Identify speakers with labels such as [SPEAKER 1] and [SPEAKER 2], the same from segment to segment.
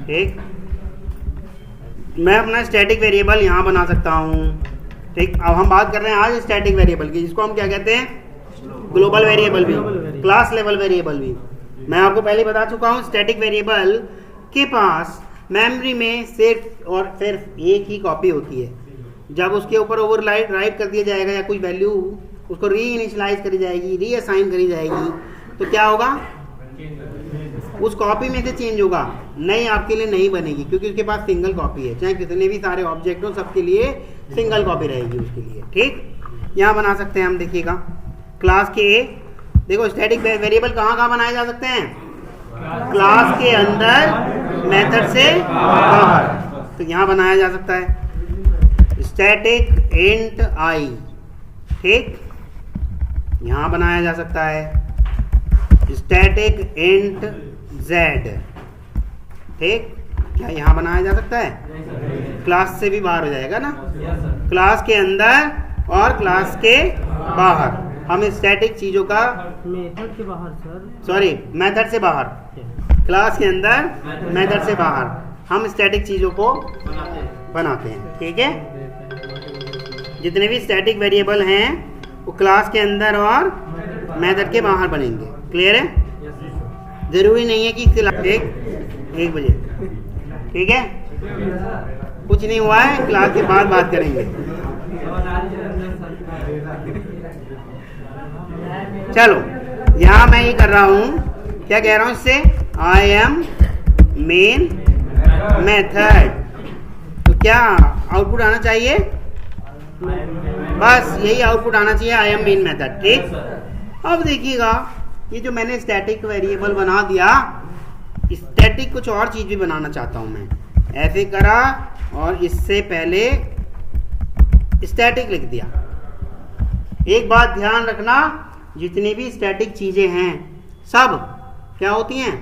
[SPEAKER 1] ठीक, मैं अपना स्टैटिक वेरिएबल यहाँ बना सकता हूँ। ठीक, अब हम बात कर रहे हैं आज स्टैटिक वेरिएबल की, जिसको हम क्या कहते हैं, ग्लोबल वेरिएबल भी, क्लास लेवल वेरिएबल भी। मैं आपको पहले बता चुका हूँ, स्टैटिक वेरिएबल के पास मेमोरी में सिर्फ और सिर्फ एक ही कॉपी होती है। जब उसके ऊपर ओवरराइट राइट कर दिया जाएगा या कोई वैल्यू उसको री इनिशियलाइज करी जाएगी, री असाइन करी जाएगी, तो क्या होगा, उस कॉपी में से चेंज होगा, नई आपके लिए नहीं बनेगी, क्योंकि उसके पास सिंगल कॉपी है। चाहे कितने भी सारे ऑब्जेक्ट हो, सबके लिए सिंगल कॉपी रहेगी उसके लिए। ठीक, यहाँ बना सकते हैं हम, देखिएगा क्लास के, देखो स्टैटिक वेरिएबल कहाँ कहाँ बनाए जा सकते हैं, क्लास के अंदर, मेथड से बाहर। तो यहाँ बनाया जा सकता है स्टैटिक इंट आई। ठीक, यहाँ बनाया जा सकता है स्टैटिक इंट जेड। ठीक, क्या यहाँ बनाया जा सकता है, क्लास से भी बाहर हो जाएगा ना, क्लास के अंदर और क्लास के बाहर। हम स्टैटिक चीजों का,
[SPEAKER 2] मेथड के बाहर सर,
[SPEAKER 1] सॉरी मेथड से बाहर, क्लास के अंदर, मेथड से बाहर हम स्टैटिक चीजों को बनाते हैं। ठीक है, जितने भी स्टैटिक वेरिएबल हैं वो क्लास के अंदर और मेथड के बाहर बनेंगे। क्लियर है, जरूरी नहीं है कि एक बजे। ठीक है, कुछ नहीं हुआ है, क्लास के बाद बात करेंगे। चलो, यहाँ मैं ये कर रहा हूँ, क्या कह रहा हूँ इससे, आई एम मेन मेथड। तो क्या आउटपुट आना चाहिए, बस यही आउटपुट आना चाहिए, आई एम मेन मेथड। ठीक, अब देखिएगा, ये जो मैंने स्टैटिक वेरिएबल बना दिया, स्टैटिक कुछ और चीज भी बनाना चाहता हूं मैं। ऐसे करा और इससे पहले स्टैटिक लिख दिया। एक बात ध्यान रखना, जितनी भी स्टैटिक चीजें हैं सब क्या होती हैं,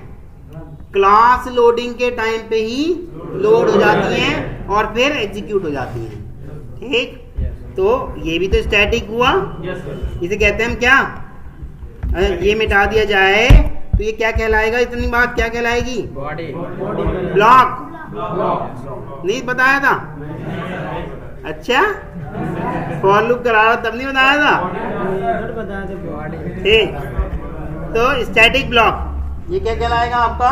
[SPEAKER 1] क्लास लोडिंग के टाइम पे ही लोड हो जाती हैं और फिर एग्जीक्यूट हो जाती हैं। ठीक, तो ये भी तो स्टैटिक हुआ, इसे कहते हैं हम क्या, अगर ये मिटा दिया जाए तो ये क्या कहलाएगा, इतनी बात क्या कहलाएगी, ब्लॉक। नहीं बताया था, अच्छा फॉर लूप करा रहा तब नहीं बताया था। ठीक, तो स्टैटिक ब्लॉक ये क्या कहलाएगा आपका,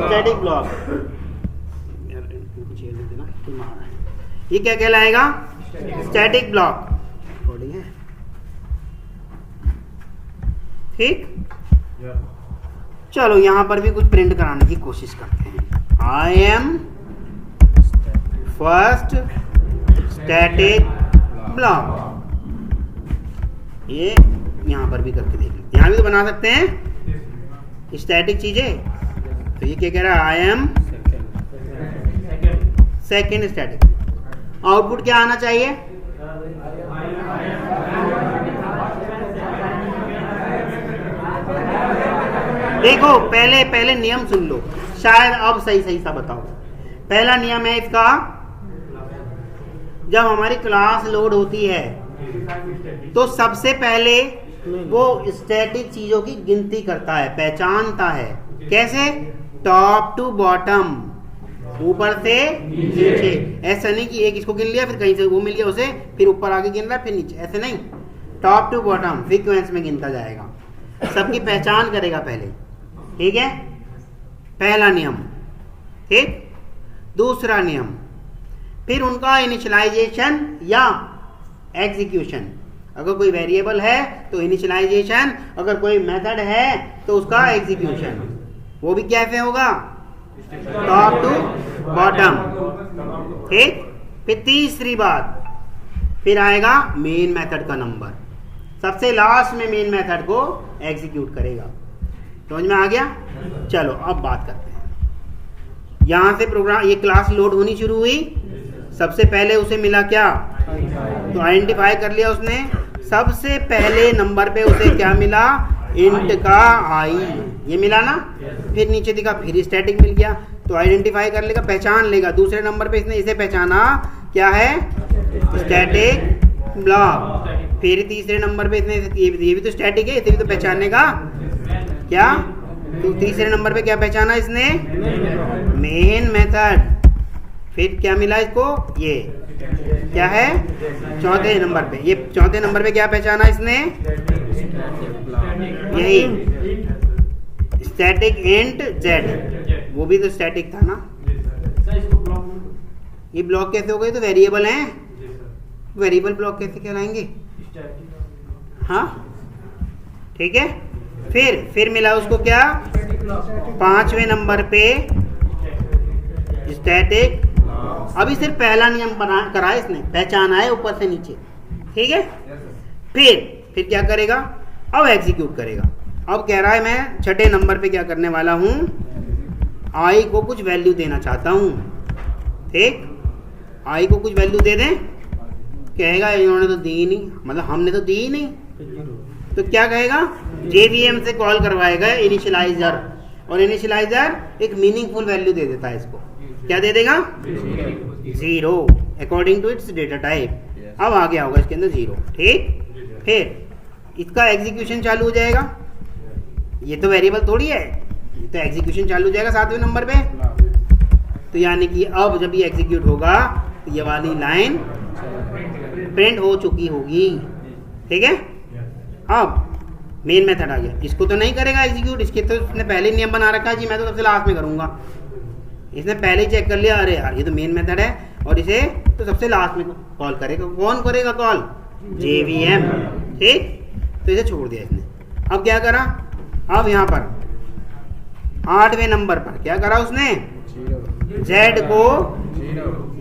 [SPEAKER 1] स्टैटिक ब्लॉक। ये क्या कहलाएगा, स्टैटिक ब्लॉक। ठीक, चलो यहाँ पर भी कुछ प्रिंट कराने की कोशिश करते हैं। I am first static block, ये यहाँ पर भी करके देख लेते, यहाँ भी तो बना सकते हैं स्टैटिक चीजें। तो ये क्या कह रहा है, I am second static. Output क्या आना चाहिए, देखो पहले नियम सुन लो, शायद अब सही सा बताओ। पहला नियम है इसका, जब हमारी क्लास लोड होती है तो सबसे पहले वो स्टैटिक चीजों की गिनती करता है, पहचानता है। कैसे, टॉप टू बॉटम, ऊपर से नीचे। ऐसा नहीं कि एक इसको गिन लिया फिर कहीं से वो मिल गया उसे, फिर ऊपर आगे गिन रहा फिर नीचे, ऐसे नहीं, टॉप टू बॉटम सीक्वेंस में गिनता जाएगा, सबकी पहचान करेगा पहले। ठीक है, पहला नियम। ठीक, दूसरा नियम, फिर उनका इनिशियलाइजेशन या एग्जीक्यूशन। अगर कोई वेरिएबल है तो इनिशियलाइजेशन, अगर कोई मेथड है तो उसका एग्जीक्यूशन। वो भी कैसे होगा, टॉप टू बॉटम। ठीक, फिर तीसरी बात, फिर आएगा मेन मेथड का नंबर, सबसे लास्ट में मेन मेथड को एग्जीक्यूट करेगा। समझ में आ गया, चलो अब बात करते हैं। यहां से प्रोग्राम, ये क्लास लोड होनी शुरू हुई, सबसे पहले उसे मिला क्या, तो आइडेंटिफाई कर लिया उसने, सबसे पहले नंबर पे उसे क्या मिला, इंट का आई, ये मिला ना। फिर नीचे दिखा, फिर स्टैटिक मिल गया, तो आइडेंटिफाई कर लेगा, पहचान लेगा। दूसरे नंबर पे इसने इसे पहचाना, क्या है, स्टैटिक ब्लॉक। फिर तीसरे नंबर पे इसने, ये भी तो स्टैटिक है, इसे भी तो पहचानेगा, क्या, तो तीसरे नंबर पे क्या पहचाना इसने? Main method. फिर क्या मिला इसको? ये क्या है? चौथे नंबर पे, ये चौथे नंबर पे क्या पहचाना इसने? यही स्टैटिक इंट जेड, वो भी तो स्टैटिक था ना। ये ब्लॉक कैसे हो गए? तो वेरिएबल हैं, वेरिएबल ब्लॉक कैसे कहलाएंगे? हाँ ठीक है। फिर मिला उसको क्या? पांचवें नंबर पे स्टैटिक। अभी सिर्फ पहला नियम बना करा है इसने, पहचाना है ऊपर से नीचे, ठीक है। फिर क्या करेगा? अब एग्जीक्यूट करेगा। अब कह रहा है मैं छठे नंबर पे क्या करने वाला हूं, आई को कुछ वैल्यू देना चाहता हूं, ठीक। आई को कुछ वैल्यू दे दें, कहेगा इन्होंने तो दी नहीं, मतलब हमने तो दी ही नहीं, तो क्या कहेगा? JVM से कॉल करवाएगा इनिशियलाइजर, और इनिशियलाइजर एक मीनिंगफुल वैल्यू दे देता है इसको। क्या दे देगा? 0 according to its data type. अब आ गया होगा इसके अंदर 0, ठीक। फिर इसका एग्जीक्यूशन चालू हो जाएगा। ये तो वेरिएबल थोड़ी है, ये तो एग्जीक्यूशन चालू हो जाएगा सातवें नंबर पे। तो यानी कि अब जब ये एग्जीक्यूट होगा तो ये वाली लाइन प्रिंट हो चुकी होगी, ठीक है। अब मेन मेथड आ गया, इसको तो नहीं करेगा एग्जीक्यूट, इसके तो उसने पहले नियम बना रखा है जी मैं तो सबसे लास्ट में करूंगा। इसने पहले ही चेक कर लिया, अरे यार ये तो मेन मेथड है और इसे तो सबसे लास्ट में कॉल करेगा। कौन करेगा कॉल? JVM, ठीक। तो इसे छोड़ दिया इसने। अब क्या करा? अब यहाँ पर आठवें नंबर पर क्या करा उसने? Z को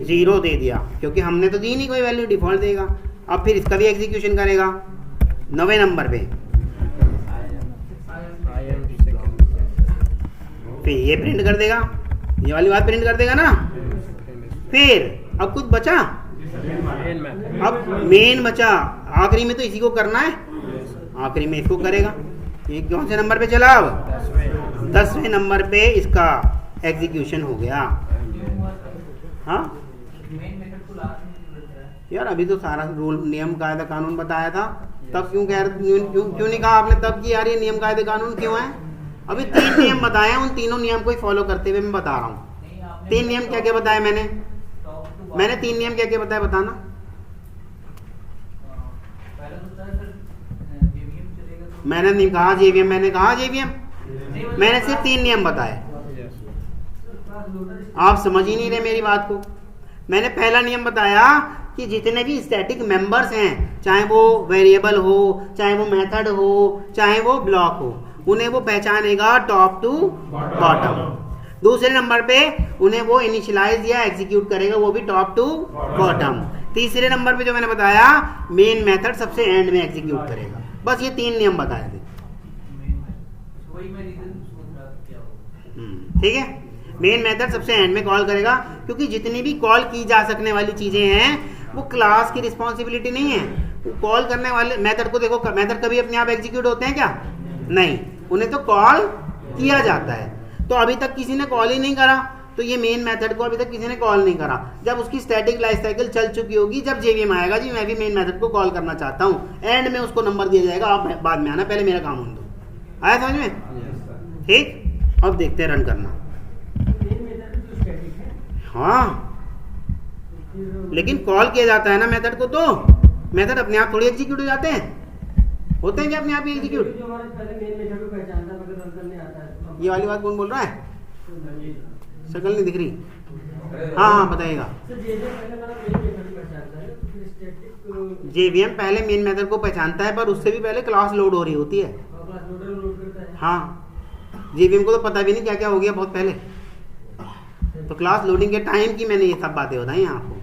[SPEAKER 1] 0 दे दिया, क्योंकि हमने तो दी नहीं कोई वैल्यू, डिफॉल्ट देगा। अब फिर इसका भी एग्जीक्यूशन करेगा 9वें नंबर पे, फिर ये प्रिंट कर देगा, ये वाली बात प्रिंट कर देगा ना। फिर अब कुछ बचा, अब मेन बचा, आखिरी में तो इसी को करना है, आखिरी में इसको करेगा। ये कौन से नंबर पे चला? अब 10वें नंबर पे इसका एग्जीक्यूशन हो गया। हाँ यार अभी तो सारा रूल नियम कायदा कानून बताया था, तब क्यों नहीं कहा आपने तब कि यार ये नियम कायदे कानून क्यों है? अभी 3 नियम बताए, उन तीनों नियम को ही फॉलो करते हुए मैं बता रहा हूँ। 3 नियम क्या क्या बताए मैंने 3 नियम क्या क्या बताया बताना। मैंने नहीं कहा JVM, मैंने कहा JVM, मैंने सिर्फ 3 नियम बताए। आप समझ ही नहीं रहे मेरी बात को। मैंने पहला नियम बताया कि जितने भी स्टैटिक मेंबर्स हैं, चाहे वो वेरिएबल हो, चाहे वो मेथड हो, चाहे वो ब्लॉक हो, उन्हें वो पहचानेगा टॉप टू बॉटम। दूसरे नंबर पे उन्हें वो इनिशियलाइज या एग्जीक्यूट करेगा, वो भी टॉप टू बॉटम। तीसरे नंबर पे जो मैंने बताया मेन मेथड सबसे एंड में एग्जीक्यूट करेगा। बस ये 3 नियम बताए थे, ठीक है। मेन मेथड सबसे एंड में कॉल करेगा, क्योंकि जितनी भी कॉल की जा सकने वाली चीजें हैं वो क्लास की रिस्पॉन्सिबिलिटी नहीं है। कॉल करने वाले मेथड को देखो, मेथड कभी अपने आप एग्जीक्यूट होते हैं क्या? नहीं, उन्हें तो कॉल किया जाता है। तो अभी तक किसी ने कॉल ही नहीं करा, तो ये मेन मेथड को अभी तक किसी ने कॉल नहीं करा। जब उसकी स्टैटिक लाइफ साइकिल चल चुकी होगी, जब JVM आएगा जी मैं भी मेन मेथड को कॉल करना चाहता हूँ, एंड में उसको नंबर दिया जाएगा, आप बाद में आना, पहले मेरा काम होने दो। आया समझ में? ठीक। अब देखते हैं रन करना। हाँ लेकिन कॉल किया जाता है ना मेथड को, तो मेथड अपने आप थोड़ी एग्जीक्यूट हो जाते हैं, होते हैं क्या अपने आप ही एग्जीक्यूट? ये वाली बात कौन बोल रहा है? शक्ल नहीं दिख रही। हाँ बताइएगा। JVM पहले मेन मेथड को पहचानता है, पर उससे भी पहले क्लास लोड हो रही होती है। हाँ JVM को तो पता भी नहीं क्या क्या हो गया बहुत पहले, तो क्लास लोडिंग के टाइम की मैंने ये सब बातें बताई आपको।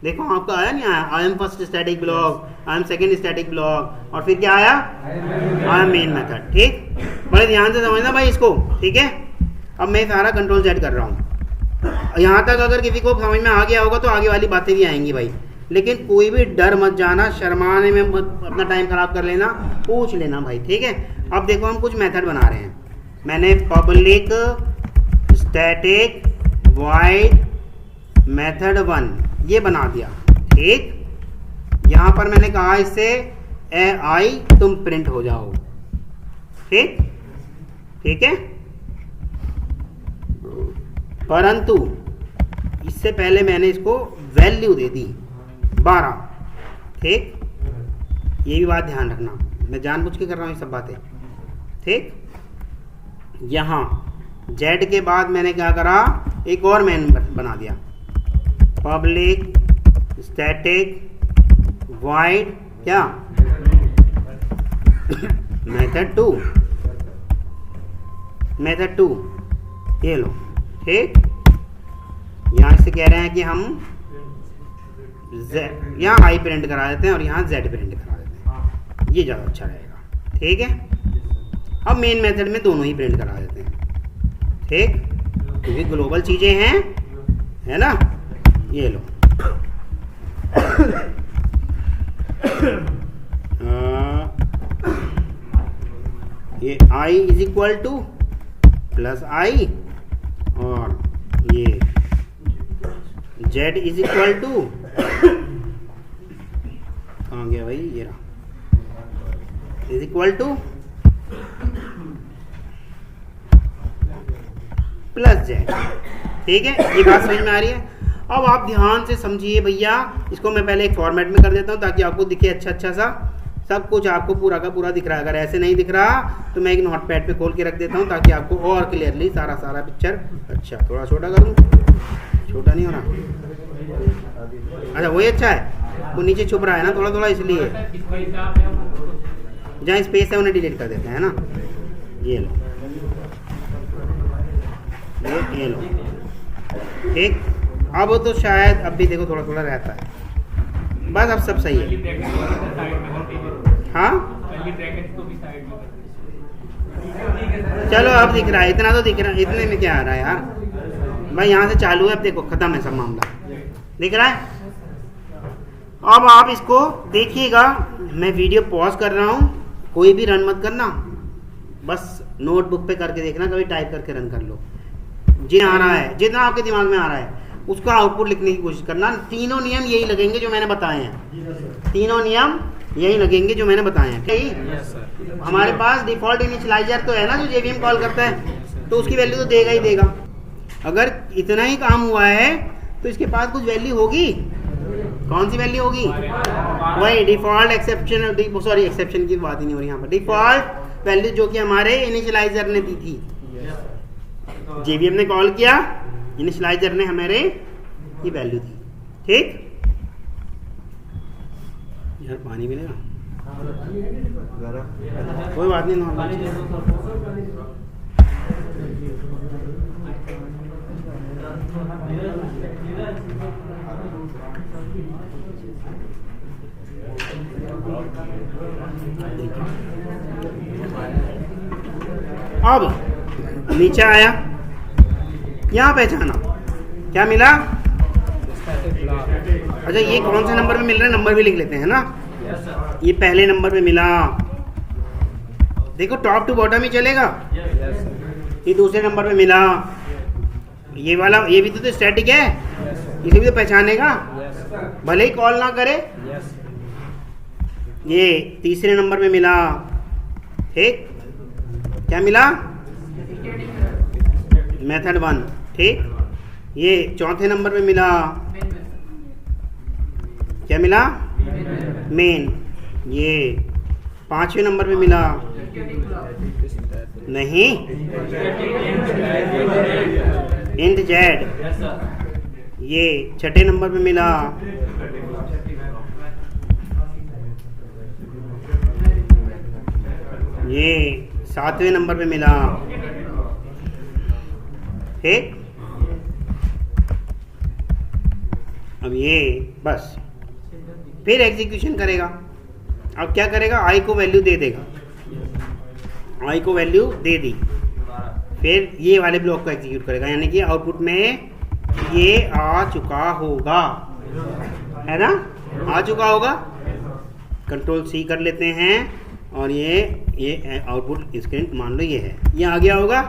[SPEAKER 1] देखो आपका आया नहीं आया, I am first static block, I am second static block, और फिर क्या आया? I am main method. ठीक, बड़े ध्यान से समझना भाई इसको, ठीक है। अब मैं सारा कंट्रोल सेट कर रहा हूँ। यहाँ तक अगर किसी को समझ में आ गया होगा तो आगे वाली बातें भी आएंगी भाई, लेकिन कोई भी डर मत जाना, शर्माने में मत अपना टाइम खराब कर लेना, पूछ लेना भाई, ठीक है। अब देखो हम कुछ मेथड बना रहे हैं। मैंने पब्लिक स्टैटिक वॉइड मेथड 1 ये बना दिया, ठीक। यहाँ पर मैंने कहा इससे आई तुम प्रिंट हो जाओ, ठीक, ठीक है। परंतु इससे पहले मैंने इसको वैल्यू दे दी 12। ठीक, ये भी बात ध्यान रखना, मैं जानबूझ के कर रहा हूँ ये सब बातें। ठीक, यहाँ z के बाद मैंने क्या करा, एक और मैन बना दिया, पब्लिक स्टैटिक वॉइड क्या मेथड 2 ये लो। ठीक, यहाँ से कह रहे हैं कि हम यहाँ i प्रिंट करा देते हैं और यहाँ z प्रिंट करा देते हैं, ये ज़्यादा अच्छा रहेगा। ठीक है, अब मेन मेथड में दोनों ही प्रिंट करा देते हैं। ठीक, क्योंकि ग्लोबल चीज़ें हैं, है ना। ये लो ये i is equal two plus i और ये z इज इक्वल टू, कहाँ गया भाई, ये रहा, is equal two plus z। ठीक है, ये बात समझ में आ रही है। अब आप ध्यान से समझिए भैया, इसको मैं पहले एक फॉर्मेट में कर देता हूँ ताकि आपको दिखे अच्छा सा, सब कुछ आपको पूरा का पूरा दिख रहा है। अगर ऐसे नहीं दिख रहा तो मैं एक नोटपैड पे खोल के रख देता हूँ ताकि आपको और क्लियरली सारा पिक्चर। अच्छा, थोड़ा छोटा करूँ, छोटा नहीं हो रहा, अच्छा वही अच्छा है, वो नीचे छुप रहा है ना थोड़ा थोड़ा, इसलिए जहाँ स्पेस है उन्हें डिलीट कर देते हैं ना। ये लो, ये लो। ठीक, अब तो शायद अब भी देखो थोड़ा थोड़ा रहता है, बस अब सब सही है। हाँ चलो अब दिख रहा है, इतना तो दिख रहा है, इतने में क्या आ रहा है यार भाई, यहाँ से चालू है, अब देखो खत्म है सब मामला, दिख रहा है। अब आप इसको देखिएगा, मैं वीडियो पॉज कर रहा हूँ, कोई भी रन मत करना, बस नोटबुक पे करके देखना, कभी टाइप करके रन कर लो। जितना आ रहा है, जितना आपके दिमाग में आ रहा है उसका आउटपुट लिखने की कोशिश करना। तीनों नियम यही लगेंगे जो मैंने बताए हैं, तीनों नियम यही लगेंगे जो मैंने बताए हैं। ठीक, हमारे पास डिफॉल्ट इनिशियलाइजर तो है ना, जो जेवीएम कॉल करता है, तो उसकी वैल्यू तो देगा ही देगा। अगर इतना ही काम हुआ है तो इसके पास कुछ वैल्यू होगी, कौन सी वैल्यू होगी, वही डिफॉल्ट एक्सेप्शन, सॉरी एक्सेप्शन की बात ही नहीं हो रही यहाँ पर, डिफॉल्ट वैल्यू जो कि हमारे इनिशियलाइजर ने दी थी। जेवीएम ने कॉल किया, इनिशियलाइजर ने हमारे ये वैल्यू दी। ठीक, यार पानी मिलेगा, कोई बात नहीं, अब नीचे आया, यहाँ पहचाना क्या मिला, अच्छा ये कौन से नंबर में मिल रहा है, नंबर भी लिख लेते हैं ना। ये पहले नंबर पे मिला, देखो टॉप टू बॉटम ही चलेगा। ये दूसरे नंबर पे मिला, ये वाला, ये भी तो स्टैटिक है, इसे भी तो पहचानेगा भले ही कॉल ना करे। ये तीसरे नंबर पे मिला, ठीक, क्या मिला, मेथड 1। ठीक, ये चौथे नंबर पे मिला, क्या मिला, मेन। ये पांचवें नंबर पे मिला, नहीं, इंट जेड। ये छठे नंबर पे मिला, ये सातवें नंबर पे मिला। ठीक, अब ये बस फिर एग्जीक्यूशन करेगा। अब क्या करेगा, आई को वैल्यू दे देगा, आई को वैल्यू दे दी, फिर ये वाले ब्लॉक को एग्जीक्यूट करेगा, यानी कि आउटपुट में ये आ चुका होगा, है ना, आ चुका होगा। कंट्रोल सी कर लेते हैं और ये आउटपुट स्क्रीन मान लो ये है, ये आ गया होगा।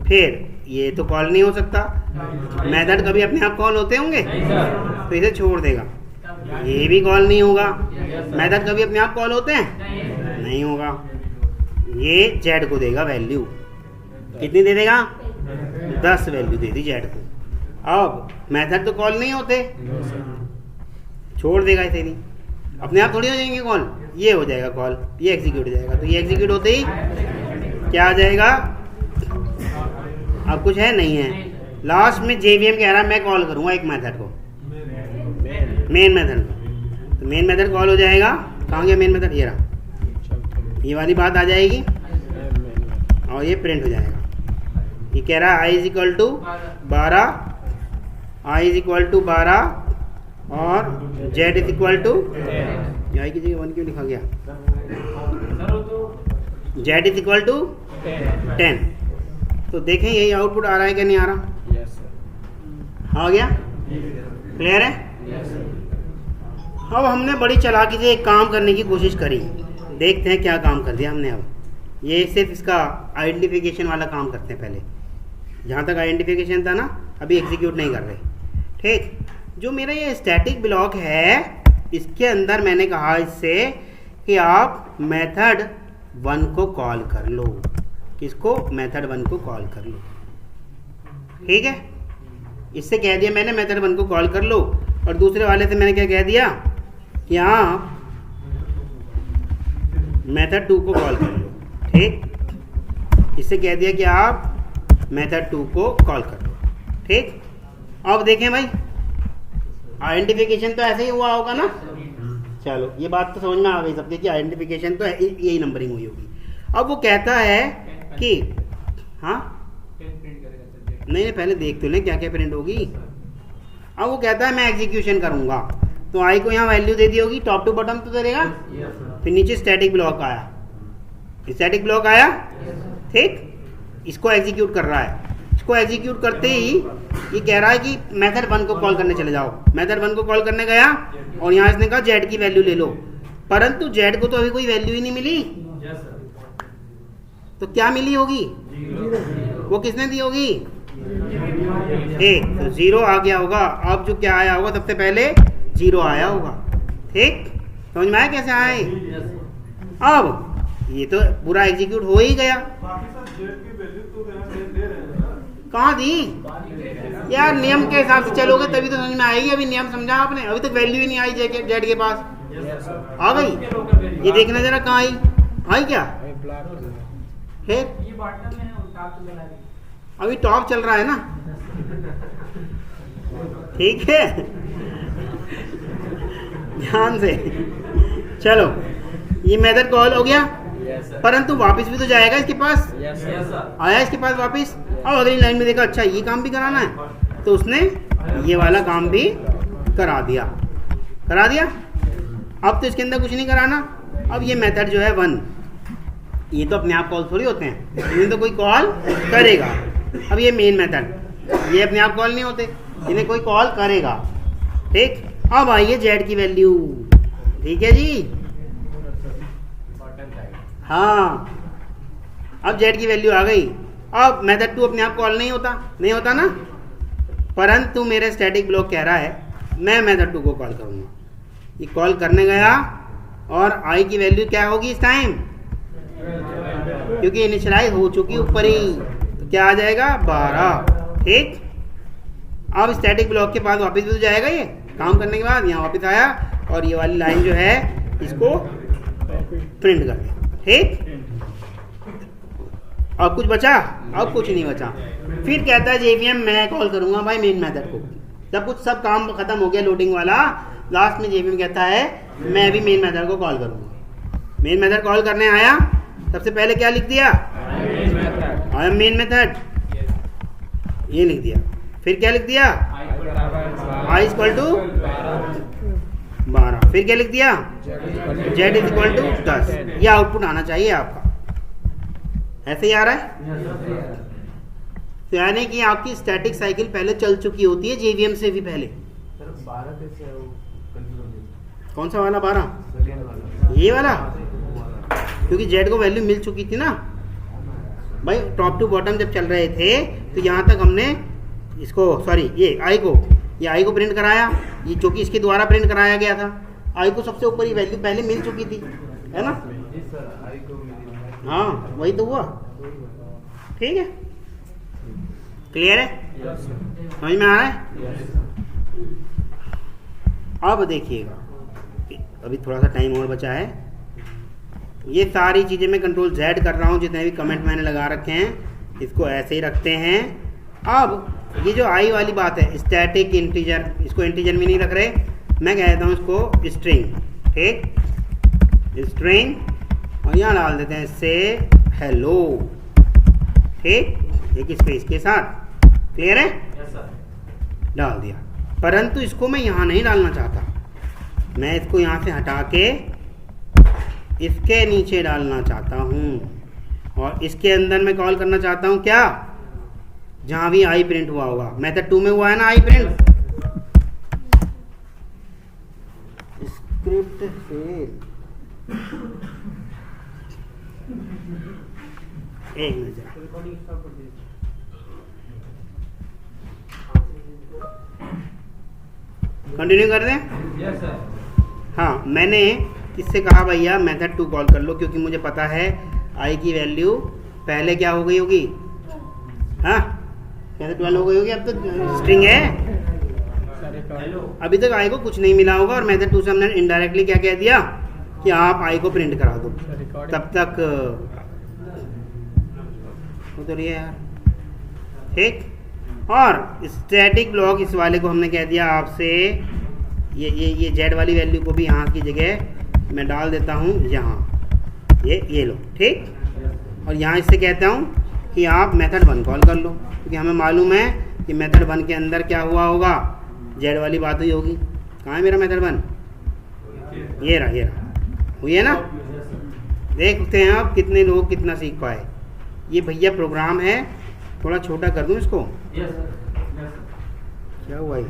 [SPEAKER 1] फिर ये तो कॉल नहीं हो सकता, मेथड कभी अपने आप कॉल होते होंगे, तो इसे छोड़ देगा। ये भी कॉल नहीं होगा, मेथड कभी अपने आप कॉल होते हैं, नहीं होगा। ये जेड को देगा वैल्यू, कितनी दे देगा, 10 वैल्यू दे दी जेड को। अब मेथड तो कॉल नहीं होते, छोड़ देगा इसे नहीं, अपने आप थोड़ी हो जाएंगे कॉल, ये हो जाएगा कॉल, ये एग्जीक्यूट हो जाएगा। तो ये एग्जीक्यूट होते ही क्या आ जाएगा, अब कुछ है नहीं है। लास्ट में जेवीएम कह रहा है मैं कॉल करूंगा एक मेथड को, मेन मेथड को, तो मेन मेथड कॉल हो जाएगा। कहाँ गया मेन मेथड, ये रहा, ये वाली बात आ जाएगी और ये प्रिंट हो जाएगा। ये कह रहा है I is equal to 12, I is equal to 12 और Z is equal to, I की जगह 1 क्यों लिखा गया, जेड इज इक्वल टू 10। तो देखें यही आउटपुट आ रहा है कि नहीं आ रहा, आ गया, क्लियर है। अब हमने बड़ी चालाकी से एक काम करने की कोशिश करी, देखते हैं क्या काम कर दिया हमने। अब ये सिर्फ इसका आइडेंटिफिकेशन वाला काम करते हैं पहले, जहाँ तक आइडेंटिफिकेशन था ना अभी एग्जीक्यूट नहीं कर रहे, ठीक। जो मेरा ये स्टैटिक ब्लॉक है इसके अंदर मैंने कहा इससे कि आप मेथड 1 को कॉल कर लो, किसको, मेथड 1 को कॉल कर लो, ठीक है। इससे कह दिया मैंने मेथड 1 को कॉल कर लो, और दूसरे वाले से मैंने क्या कह दिया कि आप मेथड 2 को कॉल कर लो, ठीक। इससे कह दिया कि आप मेथड 2 को कॉल कर लो, ठीक। अब देखें भाई आइडेंटिफिकेशन तो ऐसे ही हुआ होगा ना, चलो ये बात तो समझ में आ गई सबके कि आइडेंटिफिकेशन तो यही नंबरिंग हुई होगी। अब वो कहता है कि हाँ नहीं पहले देख तो लें क्या क्या प्रिंट होगी। अब वो कहता है मैं एग्जीक्यूशन करूंगा, तो आई को यहाँ वैल्यू दे दी होगी, टॉप टू बॉटम तो देगा, फिर नीचे स्टैटिक ब्लॉक आया, स्टैटिक ब्लॉक आया, ठीक। इसको एग्जीक्यूट कर रहा है, इसको एग्जीक्यूट करते ही ये कह रहा है कि मेथड 1 को कॉल करने चले जाओ। मेथड 1 को कॉल करने गया और यहाँ इसने कहा जेड की वैल्यू ले लो, परंतु जेड को तो अभी कोई वैल्यू ही नहीं मिली, तो क्या मिली होगी, वो किसने दी होगी, ठीक, तो 0 आ गया होगा। अब जो क्या आया होगा, सबसे पहले 0 आया होगा, ठीक। समझ में आया कैसे आए। अब ये तो पूरा एग्जीक्यूट हो ही गया, कहाँ दी यार, नियम के हिसाब से चलोगे तभी तो समझ में आएगी। अभी नियम समझा आपने, अभी तक वैल्यू ही नहीं आई जेड के पास, आ गई, ये देखना जरा कहाँ आई क्या, फिर अभी टॉप चल रहा है ना, ठीक है, ध्यान से चलो। ये मेथड कॉल हो गया, परंतु वापस भी तो जाएगा इसके पास, आया इसके पास वापस। अब अगली लाइन में देखा अच्छा ये काम भी कराना है, तो उसने ये वाला काम भी करा दिया। अब तो इसके अंदर कुछ नहीं कराना। अब ये मेथड जो है 1, ये तो अपने आप कॉल थोड़ी होते हैं, इन्हें तो कोई कॉल करेगा। अब ये मेन मेथड, ये अपने आप कॉल नहीं होते, इन्हें कोई कॉल करेगा, ठीक। अब आइए जेड की वैल्यू, ठीक है जी, हाँ, अब जेड की वैल्यू आ गई। अब मेथड 2 अपने आप कॉल नहीं होता ना, परंतु मेरे स्टैटिक ब्लॉक कह रहा है मैं मेथड 2 को कॉल करूंगा। ये कॉल करने गया और आई की वैल्यू क्या होगी इस टाइम, क्योंकि इनिशियलाइज हो चुकी ऊपर ही, तो क्या आ जाएगा 12, ठीक। अब स्टैटिक ब्लॉक के पास वापस भी तो जाएगा, ये काम करने के बाद यहाँ वापस आया और ये वाली लाइन जो है इसको प्रिंट कर दिया, ठीक। अब कुछ बचा, अब कुछ नहीं बचा। फिर कहता है जेवीएम मैं कॉल करूंगा भाई मेन मेथड को, जब कुछ सब काम खत्म हो गया लोडिंग वाला, लास्ट में जेवीएम कहता है मैं भी मेन मेथड को कॉल करूंगा। मेन मेथड कॉल करने आया, सबसे पहले क्या लिख दिया, आई एम मेन मेथड, ये लिख दिया। फिर क्या लिख दिया, आई इज इक्वल टू 12। फिर क्या लिख दिया, जेड इज इक्वल टू 10। ये आउटपुट आना चाहिए आपका, ऐसे ही आ रहा है। तो यानी कि आपकी स्टैटिक साइकिल पहले चल चुकी होती है जेवीएम से भी पहले। कौन सा वाला 12, ये वाला, क्योंकि जेड को वैल्यू मिल चुकी थी ना भाई, टॉप टू बॉटम जब चल रहे थे तो यहाँ तक हमने इसको ये आई को प्रिंट कराया, ये जो कि इसके द्वारा प्रिंट कराया गया था। आई को सबसे ऊपर ही वैल्यू पहले मिल चुकी थी, है ना, हाँ वही तो हुआ, ठीक है। क्लियर है? समझ में आ रहा है? अब देखिएगा, अभी थोड़ा सा टाइम और बचा है। ये सारी चीज़ें मैं कंट्रोल Z कर रहा हूँ, जितने भी कमेंट मैंने लगा रखे हैं इसको ऐसे ही रखते हैं। अब ये जो आई वाली बात है, स्टैटिक इंटीजर, इसको इंटीजर में नहीं रख रहे, मैं कह देता हूँ इसको स्ट्रिंग। ठीक, स्ट्रिंग, और यहाँ डाल देते हैं से हेलो। ठीक, एक स्पेस के साथ। क्लियर है? डाल दिया, परंतु इसको मैं यहाँ नहीं डालना चाहता, मैं इसको यहाँ से हटा के इसके नीचे डालना चाहता हूँ, और इसके अंदर मैं कॉल करना चाहता हूँ क्या, जहाँ भी आई प्रिंट हुआ होगा। मेथड 2 में हुआ है ना आई प्रिंट। स्क्रिप्ट फेल, एक मिनट जरा, कंटिन्यू कर दें?
[SPEAKER 3] Yes sir.
[SPEAKER 1] हाँ, मैंने किससे कहा भैया मेथड 2 कॉल कर लो, क्योंकि मुझे पता है आई की वैल्यू पहले क्या हो गई होगी, हाँ पहले 12 हो गई होगी, अब तो स्ट्रिंग है, अभी तक आई को कुछ नहीं मिला होगा, और मेथड 2 से हमने इनडायरेक्टली क्या कह दिया कि आप आई को प्रिंट करा दो। तब तक उधर ये यार। ठीक, और स्टैटिक ब्लॉक इस वाले को हमने कह दिया आपसे, ये जेड वाली वैल्यू को भी यहाँ की जगह मैं डाल देता हूँ यहाँ, ये लो। ठीक, और यहाँ इससे कहता हूँ कि आप मेथड 1 कॉल कर लो, क्योंकि हमें मालूम है कि मेथड 1 के अंदर क्या हुआ होगा, जेड वाली बात हुई होगी। कहाँ है मेरा मेथड 1? ये रहा, हुई है ना? देखते हैं आप कितने लोग कितना सीख पाए। ये भैया प्रोग्राम है, थोड़ा छोटा कर दूं इसको। क्या हुआ ये?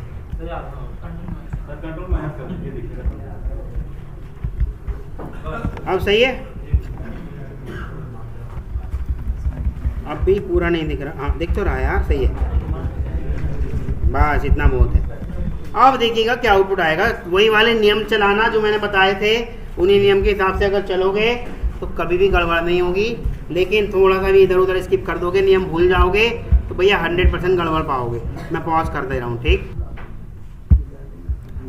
[SPEAKER 1] अब सही है? अब भी पूरा नहीं दिख रहा, हाँ दिख तो रहा है यार, सही है, बस इतना बहुत है। अब देखिएगा क्या आउटपुट आएगा। वही वाले नियम चलाना जो मैंने बताए थे, उन्हीं नियम के हिसाब से अगर चलोगे तो कभी भी गड़बड़ नहीं होगी, लेकिन थोड़ा सा भी इधर उधर स्किप कर दोगे, नियम भूल जाओगे, तो भैया 100% गड़बड़ पाओगे। मैं पॉज कर दे रहा हूँ। ठीक,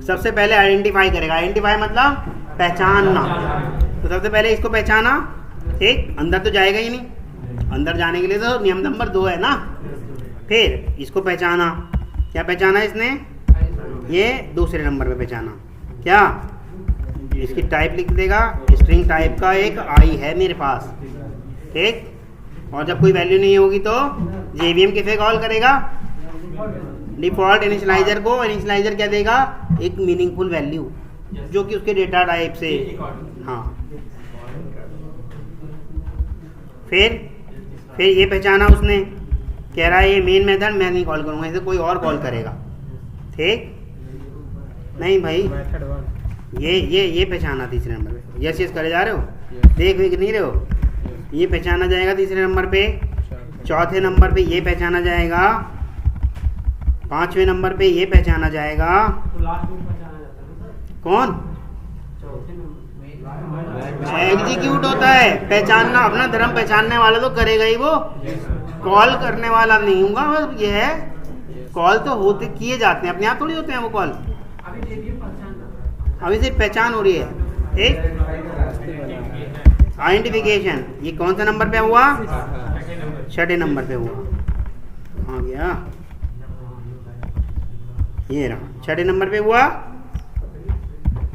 [SPEAKER 1] सबसे पहले आइडेंटिफाई करेगा। आइडेंटिफाई मतलब पहचानना, तो सबसे पहले इसको पहचाना। ठीक, अंदर तो जाएगा ही नहीं, अंदर जाने के लिए तो नियम नंबर 2 है ना। फिर इसको पहचाना, क्या पहचाना इसने, ये दूसरे नंबर पे पहचाना, क्या इसकी टाइप लिख देगा, स्ट्रिंग टाइप का एक आई है मेरे पास। ठीक, और जब कोई वैल्यू नहीं होगी तो जेवीएम किसे कॉल करेगा, डिफॉल्ट इनिशियलाइजर को। इनिशियलाइजर क्या देगा, एक मीनिंगफुल वैल्यू जो कि उसके डेटा टाइप से, हाँ। फिर ये पहचाना उसने, कह रहा है ये मेन मेथड मैं नहीं कॉल करूंगा, इसे कोई और कॉल करेगा। ठीक, नहीं भाई ये पहचाना तीसरे नंबर पे। यस करे जा रहे हो, देख नहीं रहे हो, ये पहचाना जाएगा तीसरे नंबर पे। चौथे नंबर पे ये पहचाना जाएगा, 5वें नंबर पे ये पहचाना जाएगा। कौन एग्जीक्यूट होता है, पहचानना। अपना धर्म पहचानने वाला तो करेगा ही, वो कॉल करने वाला नहीं होगा। ये है कॉल तो होते किए जाते हैं, अपने आप थोड़ी होते हैं वो कॉल। अभी सिर्फ पहचान हो रही है। ठीक, आइडेंटिफिकेशन, ये कौन सा नंबर पे हुआ, 6ठे नंबर पे हुआ। आ गया, ये रहा 6ठे नंबर पे हुआ।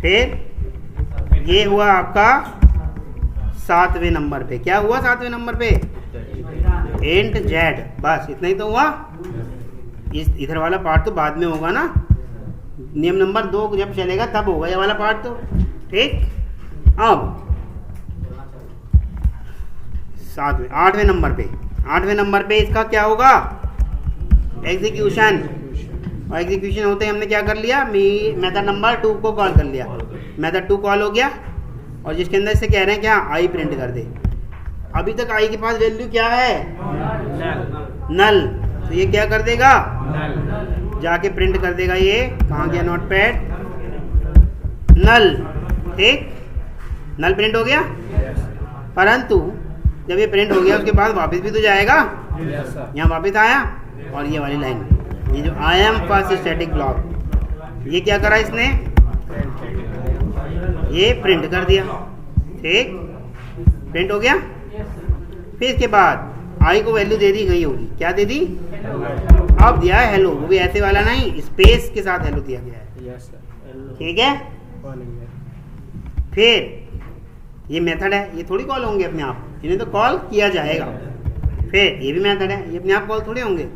[SPEAKER 1] फिर ये हुआ आपका 7वें नंबर पे। क्या हुआ 7वें नंबर पे, इंट जेड। बस इतना ही तो हुआ। इधर वाला पार्ट तो बाद में होगा ना, नियम नंबर 2 जब चलेगा तब होगा ये वाला पार्ट तो। ठीक, अब 8वें नंबर पे, 8वें नंबर पे इसका क्या होगा, एग्जीक्यूशन। और एग्जीक्यूशन होते ही हमने क्या कर लिया, मेथड नंबर 2 को कॉल कर लिया। मेथड 2 कॉल हो गया, और जिसके अंदर से कह रहे हैं क्या, आई प्रिंट कर दे। अभी तक आई के पास वैल्यू क्या है, नल। तो ये क्या कर देगा, जाके प्रिंट कर देगा। ये कहाँ गया नोटपैड, नल। ठीक, नल प्रिंट हो गया। परंतु जब ये प्रिंट हो गया उसके बाद वापस भी तो जाएगा, यहाँ वापस आया, और ये वाली लाइन, ये जो I am first static block, ये क्या करा इसने, ये प्रिंट कर दिया, ठीक, प्रिंट हो गया। फिर इसके बाद आई को वैल्यू दे दी गई होगी, क्या दे दी, अब दिया है हेलो, वो भी ऐसे वाला नहीं, स्पेस के साथ हेलो दिया गया है, ठीक है। फिर ये मेथड है, ये थोड़ी कॉल होंगे अपने आप, इन्हें तो कॉल किया जाएगा। फिर ये भी मेथड है, ये अपने आप कॉल थोड़े होंगे,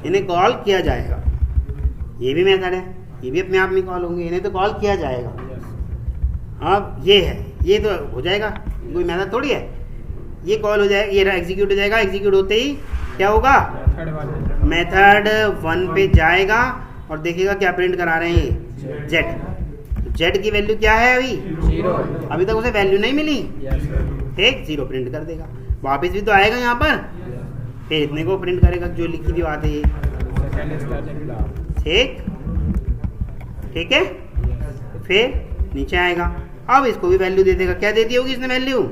[SPEAKER 1] इन्हें कॉल किया जाएगा। ये भी मेथड है, ये भी अपने आप में कॉल होंगे, इन्हें तो कॉल किया जाएगा। अब ये है, ये तो हो जाएगा, कोई मेथड थोड़ी है, ये कॉल हो जाएगा, ये एग्जीक्यूट हो जाएगा, एग्जीक्यूट होते ही क्या होगा, मेथड 1 पे जाएगा और देखेगा क्या प्रिंट करा रहे हैं, जेड। जेड की वैल्यू क्या है, अभी
[SPEAKER 2] 0,
[SPEAKER 1] अभी तक उसे वैल्यू नहीं मिली, ठीक, 0 प्रिंट कर देगा। वापस भी तो आएगा यहाँ पर, फिर इतने को प्रिंट करेगा जो लिखी थी बात है ये, ठीक, ठीक है। फिर नीचे आएगा, अब इसको भी वैल्यू दे देगा, क्या दे दी होगी इसने वैल्यू,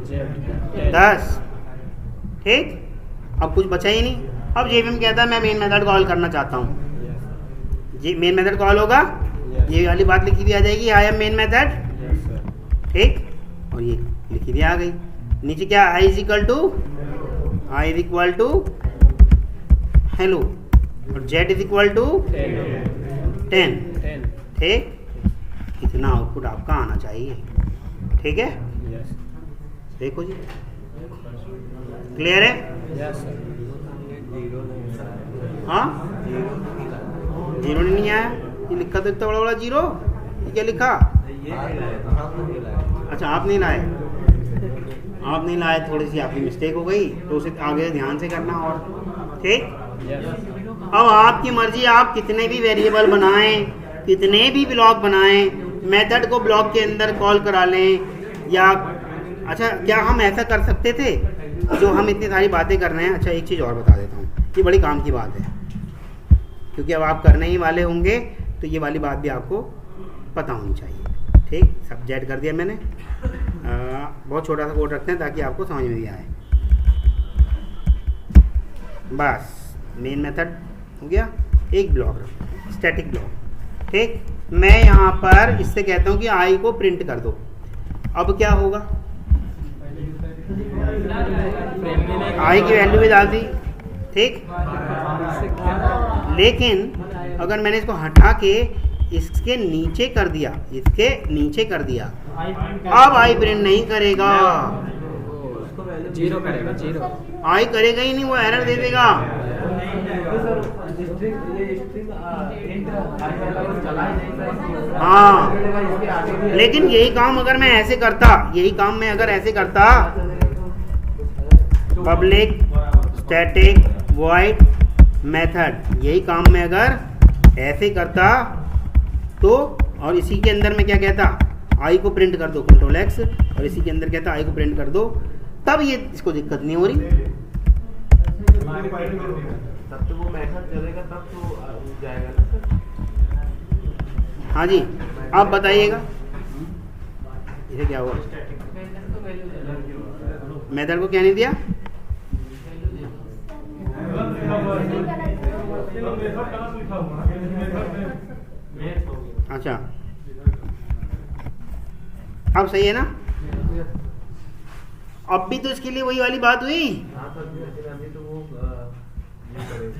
[SPEAKER 1] 10, ठीक। अब कुछ बचा ही नहीं। अब जेवीएम कहता है मैं मेन मेथड कॉल करना चाहता हूँ, जी मेन मेथड कॉल होगा, ये वाली बात लिखी भी आ जाएगी, आई एम मेन मेथड, ठीक, और ये लिखी भी आ गई। नीचे क्या, आई इज इक्वल टू हेलो और जेड इज इक्वल टू 10, ठीक। इतना आउटपुट आपका आना चाहिए, ठीक है। देखो जी, क्लियर है, हाँ, 0 नहीं आया, ये लिखा तो इतना बड़ा बड़ा 0, ये क्या लिखा, अच्छा आप नहीं लाए, आप नहीं लाए, थोड़ी सी आपकी मिस्टेक हो गई, तो उसे आगे ध्यान से करना, और ठीक। अब आपकी मर्जी, आप कितने भी वेरिएबल बनाएं, कितने भी ब्लॉक बनाएं, मेथड को ब्लॉक के अंदर कॉल करा लें, या अच्छा क्या हम ऐसा कर सकते थे, जो हम इतनी सारी बातें कर रहे हैं। अच्छा एक चीज़ और बता देता हूँ, ये बड़ी काम की बात है, क्योंकि अब आप करने ही वाले होंगे, तो ये वाली बात भी आपको पता होनी चाहिए, ठीक। सब जेड कर दिया मैंने, बहुत छोटा सा कोड रखते हैं ताकि आपको समझ में भी आए। बस मेन मेथड हो गया, एक ब्लॉक स्टैटिक ब्लॉक, ठीक। मैं यहाँ पर इससे कहता हूँ कि आई को प्रिंट कर दो, अब क्या होगा, आई की वैल्यू भी डाल दी, ठीक। लेकिन अगर मैंने इसको हटा के इसके नीचे कर दिया, इसके नीचे कर दिया, अब आई प्रिंट नहीं करेगा,
[SPEAKER 2] 0 करेगा, 0
[SPEAKER 1] आई करेगा ही नहीं, वो एरर दे देगा। हाँ, लेकिन यही काम अगर मैं ऐसे करता, यही काम मैं अगर ऐसे करता, पब्लिक स्टैटिक वॉइड मेथड, यही काम मैं अगर ऐसे करता तो, और इसी के अंदर मैं क्या कहता, आई को प्रिंट कर दो, कंट्रोल एक्स, और इसी के अंदर कहता आई को प्रिंट कर दो, तब ये इसको दिक्कत नहीं हो रही।
[SPEAKER 3] तब तो वो मेथड चलेगा, तब तो जाएगा ना सर।
[SPEAKER 1] हाँ जी, आप बताइएगा इसे क्या हुआ, मेथड को क्या नहीं दिया, अच्छा अब सही है ना, अब भी तो इसके लिए वही वाली बात हुई,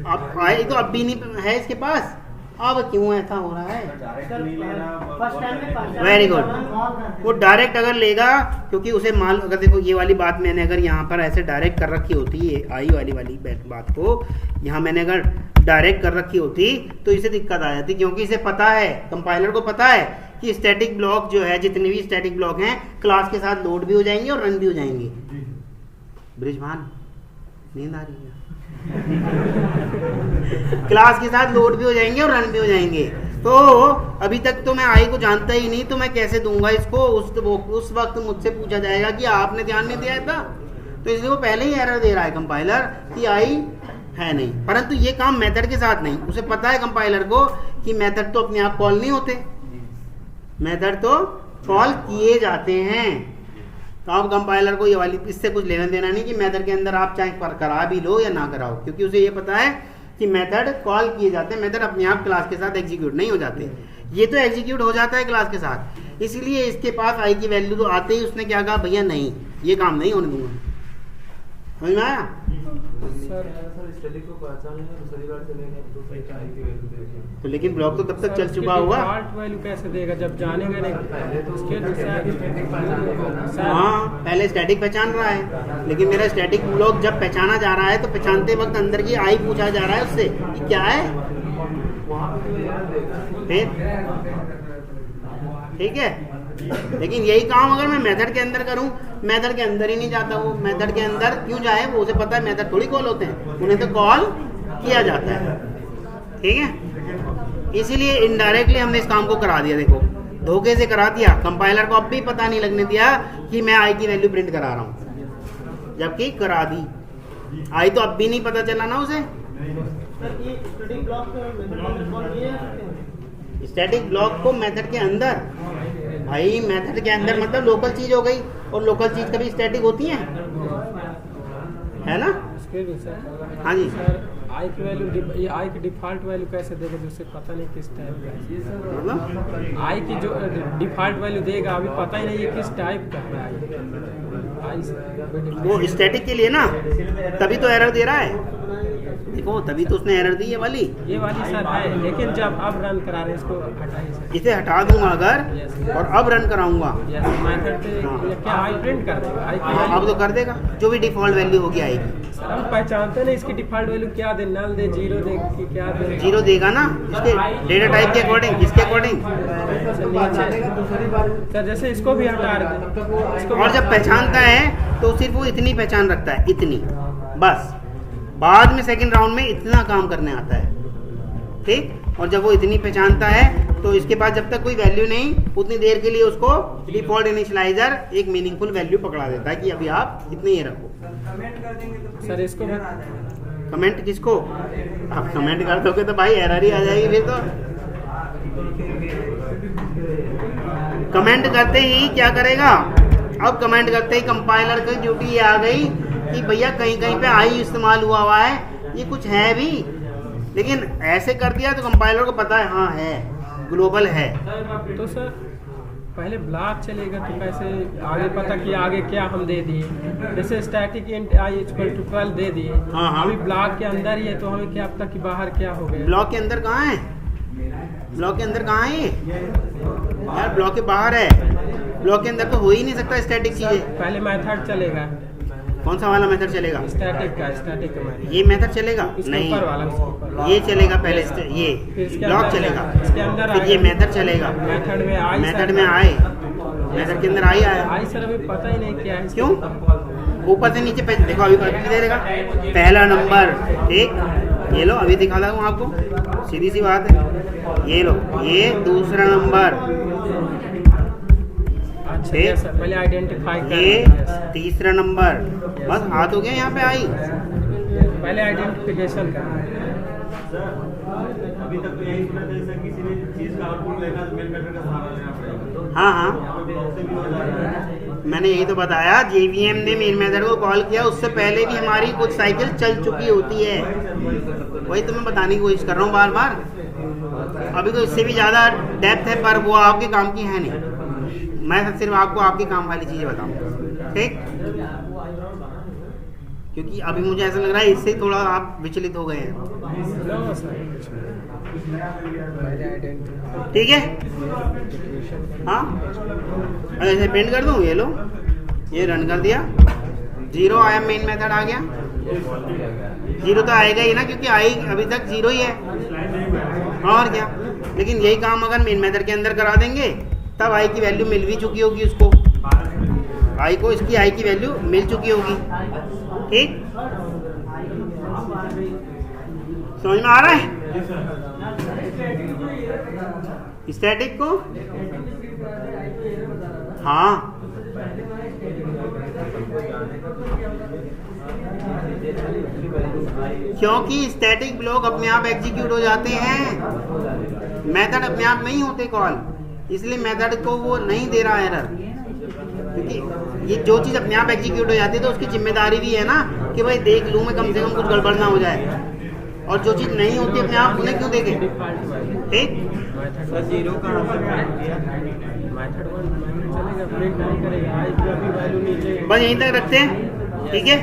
[SPEAKER 1] अब आए तो अब भी नहीं है इसके पास, अब क्यों ऐसा हो रहा है, वेरी गुड। वो डायरेक्ट अगर लेगा, क्योंकि उसे मान, अगर देखो ये वाली बात मैंने अगर यहाँ पर ऐसे डायरेक्ट कर रखी होती है, आई वाली बात को यहाँ मैंने अगर डायरेक्ट कर रखी होती तो इसे दिक्कत आ जाती, क्योंकि इसे पता है, कंपाइलर को पता है कि स्टैटिक ब्लॉक जो है, जितने भी स्टैटिक ब्लॉक हैं क्लास के साथ लोड भी हो जाएंगे और रन भी हो जाएंगे। ब्रिजभान नींद आ रही है क्लास के साथ लोड भी हो जाएंगे और रन भी हो जाएंगे। तो अभी तक तो मैं आई को जानता ही नहीं, तो मैं कैसे दूंगा इसको, उस वक्त मुझसे पूछा जाएगा कि आपने ध्यान नहीं दिया था, तो इसलिए वो पहले ही एरर दे रहा है कंपाइलर कि आई है नहीं। परंतु ये काम मेथड के साथ नहीं, उसे पता है कंपाइलर को कि मेथड तो अपने आप कॉल नहीं होते, मेथड तो कॉल किए जाते हैं। तो अब कंपाइलर को ये वाली इससे कुछ लेना देना नहीं कि मेथड के अंदर आप चाहे करा भी लो या ना कराओ, क्योंकि उसे ये पता है कि मेथड कॉल किए जाते हैं, मेथड अपने आप क्लास के साथ एग्जीक्यूट नहीं हो जाते। ये तो एग्जीक्यूट हो जाता है क्लास के साथ, इसलिए इसके पास आई की वैल्यू तो आते ही उसने क्या कहा, भैया नहीं ये काम नहीं होने दूंगा। समझ में आया?
[SPEAKER 3] स्टैटिक को पहचान लेंगे, दूसरी बार चलेंगे तो फिर आई की वैल्यू देंगे।
[SPEAKER 1] तो लेकिन ब्लॉक तो तब तक चल चुका होगा।
[SPEAKER 2] डिफॉल्ट वैल्यू कैसे देगा जब जानेगा नहीं?
[SPEAKER 3] पहले तो
[SPEAKER 2] उसके अनुसार
[SPEAKER 1] हाँ पहले स्टैटिक पहचान रहा है, लेकिन मेरा स्टैटिक ब्लॉक जब पहचाना जा रहा है तो पहचानते वक्त अंदर की आई पूछा जा रहा है उससे कि क्या है,
[SPEAKER 3] वहाँ पे तो एरर देगा।
[SPEAKER 1] फिर ठीक है। लेकिन यही काम अगर मैं मेथड के अंदर करूं, मेथड के अंदर ही नहीं जाता, वो मेथड के अंदर क्यों जाए, वो उसे पता है मेथड थोड़ी कॉल होते हैं, उन्हें तो कॉल किया जाता है। ठीक है, इसीलिए इनडायरेक्टली हमने इस काम को करा दिया। देखो धोखे से करा दिया, कंपाइलर को अब भी पता नहीं लगने दिया कि मैं आई की वैल्यू प्रिंट करा रहा हूं, जबकि करा दी। आई तो अब भी नहीं पता चला ना उसे। स्टैटिक ब्लॉक को मेथड के अंदर, भाई मेथड के अंदर मतलब लोकल चीज हो गई, और लोकल चीज कभी स्टैटिक होती है ना? हाँ जी
[SPEAKER 2] सर, आई की वैल्यू, ये आई की डिफॉल्ट वैल्यू कैसे देगा जिससे पता नहीं किस टाइप का है?
[SPEAKER 1] मतलब
[SPEAKER 2] आई की जो डिफॉल्ट वैल्यू देगा अभी पता ही नहीं है किस टाइप का है आई।
[SPEAKER 1] वो स्टैटिक के लिए ना, तभी तो एरर दे रहा है। देखो तभी तो उसने एरर दी है वाली,
[SPEAKER 2] ये वाली सर है, लेकिन जब अब रन करा रहे हैं इसको हटाइए सर।
[SPEAKER 1] इसे हटा दूंगा अगर और अब रन कराऊंगा,
[SPEAKER 2] मेथड पे क्या आई प्रिंट कर देगा? आई की
[SPEAKER 1] अब तो कर देगा, जो भी डिफॉल्ट वैल्यू होगी आएगी।
[SPEAKER 2] सर हम पहचानते नहीं इसकी डिफॉल्ट वैल्यू क्या दे, नल दे, जीरो दे कि क्या दे?
[SPEAKER 1] जीरो देगा ना इसके डेटा टाइप के अकॉर्डिंग, इसके अकॉर्डिंग।
[SPEAKER 2] सर जैसे इसको भी हटा रहे हैं,
[SPEAKER 1] और जब पहचानता है तो सिर्फ वो इतनी पहचान रखता है, इतनी बस। बाद में सेकंड राउंड में इतना काम करने आता है, ठीक। और जब वो इतनी पहचानता है तो इसके पास जब तक कोई वैल्यू नहीं, उतनी देर के लिए उसको डिफॉल्ट इनिशियलाइजर एक मीनिंगफुल वैल्यू पकड़ा देता है कि अभी आप इतनी ही रखो।
[SPEAKER 2] सर इसको
[SPEAKER 1] कमेंट किसको? आप कमेंट कर दोगे तो भाई एरर ही आ जाएगी फिर तो। कमेंट करते ही क्या करेगा, अब कमेंट करते ही कंपाइलर की ड्यूटी ये आ गई कि भैया कहीं कहीं पे आई इस्तेमाल हुआ है, ये कुछ है भी, लेकिन ऐसे कर दिया तो कंपाइलर को पता है हाँ है, ग्लोबल है।
[SPEAKER 2] तो सर पहले ब्लॉक चलेगा तो कैसे आगे पता कि आगे क्या हम दे दिए? जैसे static int I equal to 12 दे दिए,
[SPEAKER 1] हाँ।
[SPEAKER 2] अभी ब्लॉक के अंदर ही है तो हमें क्या पता कि बाहर क्या हो गया?
[SPEAKER 1] ब्लॉक के अंदर कहाँ है? ब्लॉक के अंदर कहाँ है यार? ब्लॉक के बाहर है। ब्लॉक के अंदर तो हो ही नहीं सकता स्टैटिक चीजें।
[SPEAKER 2] पहले मेथड चलेगा।
[SPEAKER 1] कौन सा वाला मेथड चलेगा?
[SPEAKER 2] स्टैटिक का मेथड।
[SPEAKER 1] ये मेथड चलेगा नहीं,
[SPEAKER 2] ऊपर वाला
[SPEAKER 1] ये चलेगा पहले, ये ब्लॉक चलेगा,
[SPEAKER 2] इसके अंदर
[SPEAKER 1] फिर ये मेथड चलेगा।
[SPEAKER 2] मेथड में आई,
[SPEAKER 1] मेथड में आए, मेथड के अंदर आई आया।
[SPEAKER 2] आई सर अभी पता ही नहीं क्या है।
[SPEAKER 1] क्यों? ऊपर से नीचे देखो, अभी दे देगा पहला नंबर, ठीक। ये लो अभी दिखा रहा हूँ आपको, सीधी सी बात है। ये लो ये दूसरा नंबर,
[SPEAKER 2] अच्छा पहले आइडेंटिफाई कर,
[SPEAKER 1] ये तीसरा नंबर, बस हाथ हो गया यहाँ पे आई।
[SPEAKER 2] पहले आइडेंटिफिकेशन का।
[SPEAKER 3] अभी तक तो यही सुना था सर, किसी ने चीज का आउटपुट लेना तो मेन मेथड का सहारा लेना पड़ेगा।
[SPEAKER 1] हाँ, मैंने यही तो बताया, जेवीएम ने मेन मेथड को कॉल किया, उससे पहले भी हमारी कुछ साइकिल चल चुकी होती है। वही तो मैं बताने की कोशिश कर रहा हूँ बार बार। अभी तो इससे भी ज़्यादा डेप्थ है, पर वो आपके काम की है नहीं। मैं सिर्फ आपको आपके काम वाली चीज़ें बताऊँ, ठीक। क्योंकि अभी मुझे ऐसा लग रहा है इससे थोड़ा आप विचलित हो गए हैं, ठीक है। हाँ ऐसे प्रिंट कर दूँ, ये लो ये रन कर दिया, जीरो आया, मेन मेथड आ गया। जीरो तो आएगा ही ना, क्योंकि आई अभी तक जीरो ही है, और क्या। लेकिन यही काम अगर मेन मेथड के अंदर करा देंगे तब आई की वैल्यू मिल भी चुकी होगी उसको, आई को इसकी आई की वैल्यू मिल चुकी होगी, ठीक। समझ में आ रहा है स्टैटिक को? हाँ क्योंकि स्टैटिक ब्लॉक अपने आप एग्जीक्यूट हो जाते हैं, मेथड अपने आप नहीं होते कॉल, इसलिए मेथड को वो नहीं दे रहा एरर। क्योंकि ये जो चीज़ अपने आप एग्जीक्यूट हो जाती है तो उसकी जिम्मेदारी भी है ना कि भाई देख लूँ मैं, कम से कम कुछ गड़बड़ ना हो जाए। और जो चीज नहीं होती अपने आप उन्हें क्यों देंगे?
[SPEAKER 2] डिफॉल्ट वैल्यू
[SPEAKER 1] ठीक,
[SPEAKER 3] सर जीरो कहाँ से प्रिंट किया?
[SPEAKER 2] मेथड 1 चलेगा, प्रिंट नहीं करेगा, आई की अभी वैल्यू नीचे
[SPEAKER 1] बस यहीं तक रखते हैं, ठीक है।